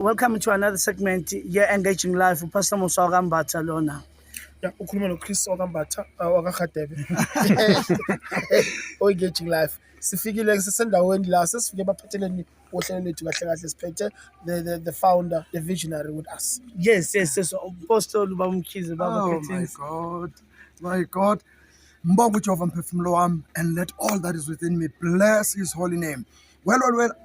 Welcome to another segment here, Engaging Life with Pastor Muswaga Barcelona. Yeah, ukhuluma noChris Okambatha wakaGadebe. Engaging Life. Sifikile ke sisendaweni la sesifike baphetheleni ohlelo lethu kahle kahle siphethe the founder, the visionary with us. Yes, Apostle Bamkhize Baba Oh my God. Mbonga uJehova mphefumulo wami, and let all that is within me bless his holy name. Well,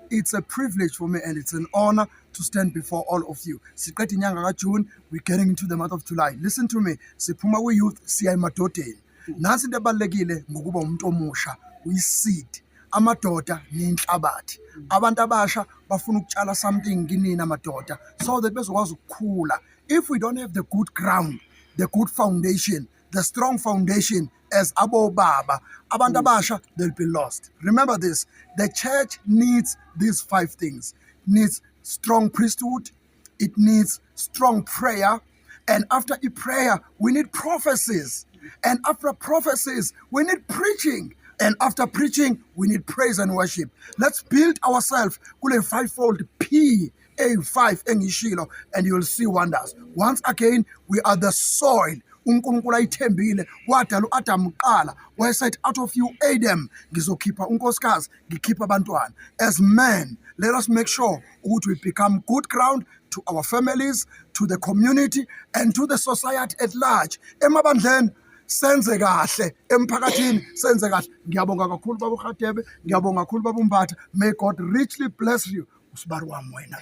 it's a privilege for me and it's an honor to stand before all of you. Siqeda inyanga kaJune, we're getting into the month of July. Listen to me. Siphuma kwi-youth siya emadodeni. Nansi into ebalulekile ngokuba umuntu omusha, uyiseed. Amadoda niyinhlabathi. Abantu abasha bafuna ukutshala something kinina amadoda so that bezokwazi ukukhula. If we don't have the good ground, the good foundation, the strong foundation as Abo Baba, abantu abasha, they'll be lost. Remember this, the church needs these 5 things. It needs strong priesthood, it needs strong prayer, and after a prayer, we need prophecies. And after prophecies, we need preaching. And after preaching, we need praise and worship. Let's build ourselves with a 5-fold PA5 engishilo, and you'll see wonders. Once again, we are the soil. uNkulunkulu ayithembile wadala uAdam uqala wayesathi out of you Adam ngizokhipha unkosikazi ngikhipha abantwana. As men, let us make sure ukuthi we become good ground to our families, to the community, and to the society at large. Emabandleni senze kahle, emphakathini senze kahle. Ngiyabonga kakhulu baba uGadebe, ngiyabonga kakhulu baba uMbatha. May God richly bless you. Usibari wami wena.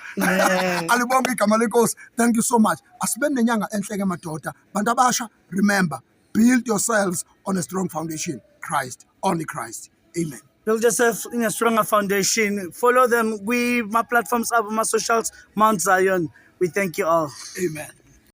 Alibonga igama lenkosi. Thank you so much. Asibe nenyanga enhle ke madoda. Bantu abasha, remember, build yourselves on a strong foundation. Christ, only Christ. Amen. Build yourself in a stronger foundation. Follow them. My platforms are my socials, Mount Zion. We thank you all. Amen.